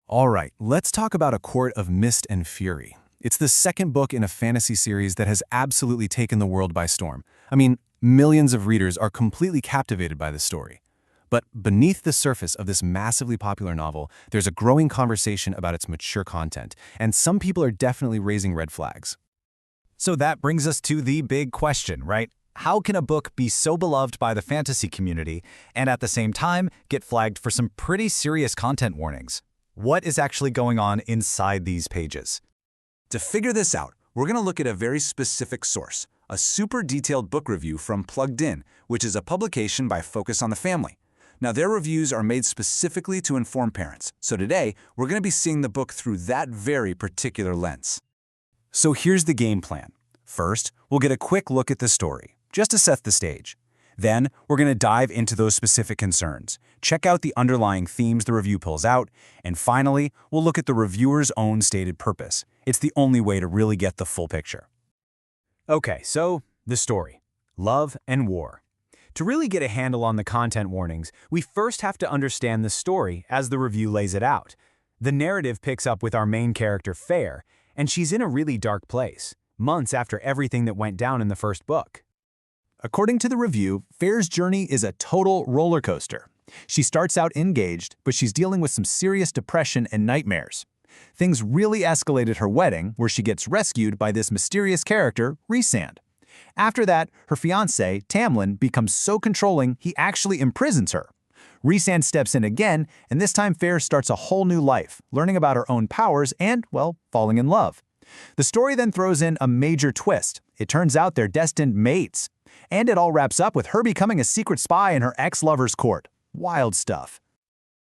All right, let's talk about A Court of Mist and Fury. It's the second book in a fantasy series that has absolutely taken the world by storm. I mean, millions of readers are completely captivated by this story. But beneath the surface of this massively popular novel, there's a growing conversation about its mature content, and some people are definitely raising red flags. So that brings us to the big question, right? How can a book be so beloved by the fantasy community and at the same time get flagged for some pretty serious content warnings? What is actually going on inside these pages? To figure this out, we're going to look at a very specific source, a super detailed book review from Plugged In, which is a publication by Focus on the Family. Now, their reviews are made specifically to inform parents, so today we're going to be seeing the book through that very particular lens. So here's the game plan. First, we'll get a quick look at the story, just to set the stage. Then, we're going to dive into those specific concerns, check out the underlying themes the review pulls out, and finally, we'll look at the reviewer's own stated purpose. It's the only way to really get the full picture. Okay, so the story. Love and war. To really get a handle on the content warnings, we first have to understand the story as the review lays it out. The narrative picks up with our main character, Fair, and she's in a really dark place, months after everything that went down in the first book. According to the review, Fair's journey is a total roller coaster. She starts out engaged, but she's dealing with some serious depression and nightmares. Things really escalate at her wedding, where she gets rescued by this mysterious character, Rhysand. After that, her fiancé, Tamlin, becomes so controlling he actually imprisons her. Rhysand steps in again, and this time Fair starts a whole new life, learning about her own powers and, well, falling in love. The story then throws in a major twist. It turns out they're destined mates. And it all wraps up with her becoming a secret spy in her ex-lover's court. Wild stuff.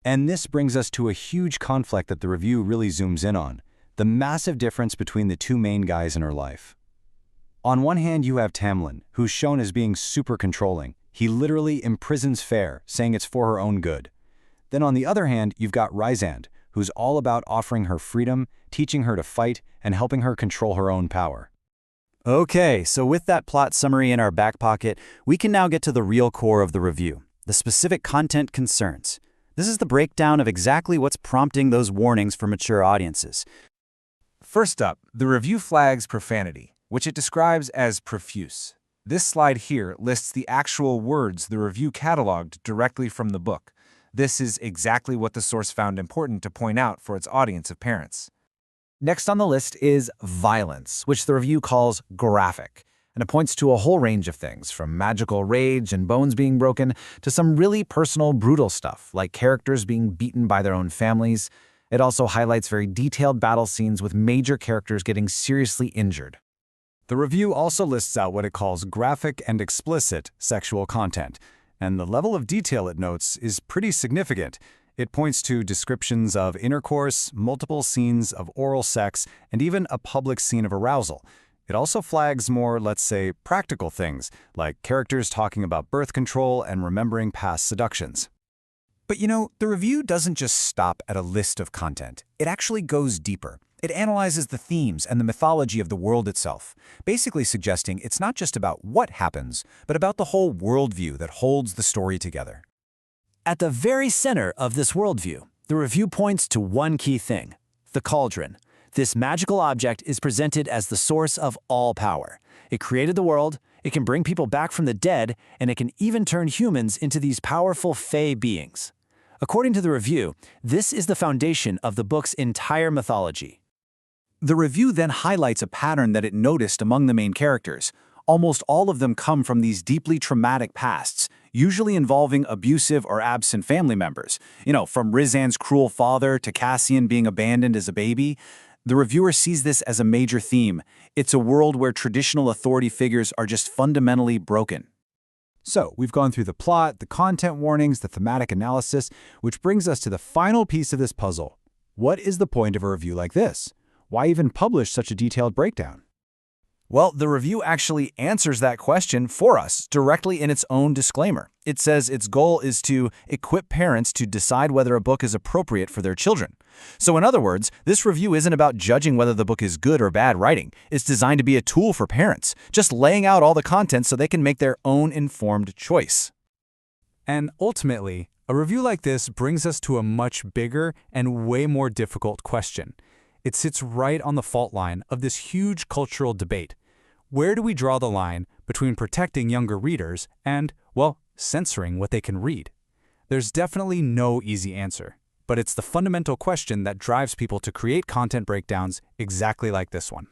And this brings us to a huge conflict that the review really zooms in on, the massive difference between the two main guys in her life. On one hand, you have Tamlin, who's shown as being super controlling. He literally imprisons Fair, saying it's for her own good. Then on the other hand, you've got Rhysand, who's all about offering her freedom, teaching her to fight, and helping her control her own power. Okay, so with that plot summary in our back pocket, we can now get to the real core of the review, the specific content concerns. This is the breakdown of exactly what's prompting those warnings for mature audiences. First up, the review flags profanity, which it describes as profuse. This slide here lists the actual words the review cataloged directly from the book. This is exactly what the source found important to point out for its audience of parents. Next on the list is violence, which the review calls graphic, and it points to a whole range of things, from magical rage and bones being broken to some really personal, brutal stuff, like characters being beaten by their own families. It also highlights very detailed battle scenes with major characters getting seriously injured. The review also lists out what it calls graphic and explicit sexual content, and the level of detail it notes is pretty significant. It points to descriptions of intercourse, multiple scenes of oral sex, and even a public scene of arousal. It also flags more, let's say, practical things, like characters talking about birth control and remembering past seductions. But you know, the review doesn't just stop at a list of content. It actually goes deeper. It analyzes the themes and the mythology of the world itself, basically suggesting it's not just about what happens, but about the whole worldview that holds the story together. At the very center of this worldview, the review points to one key thing: the cauldron. This magical object is presented as the source of all power. It created the world, it can bring people back from the dead, and it can even turn humans into these powerful fey beings. According to the review, this is the foundation of the book's entire mythology. The review then highlights a pattern that it noticed among the main characters. Almost all of them come from these deeply traumatic pasts, usually involving abusive or absent family members. You know, from Rhysand's cruel father to Cassian being abandoned as a baby. The reviewer sees this as a major theme. It's a world where traditional authority figures are just fundamentally broken. So, we've gone through the plot, the content warnings, the thematic analysis, which brings us to the final piece of this puzzle. What is the point of a review like this? Why even publish such a detailed breakdown? Well, the review actually answers that question for us directly in its own disclaimer. It says its goal is to equip parents to decide whether a book is appropriate for their children. So in other words, this review isn't about judging whether the book is good or bad writing. It's designed to be a tool for parents, just laying out all the content so they can make their own informed choice. And ultimately, A review like this brings us to a much bigger and way more difficult question. It sits right on the fault line of this huge cultural debate. Where do we draw the line between protecting younger readers and, well, censoring what they can read? There's definitely no easy answer, but it's the fundamental question that drives people to create content breakdowns exactly like this one.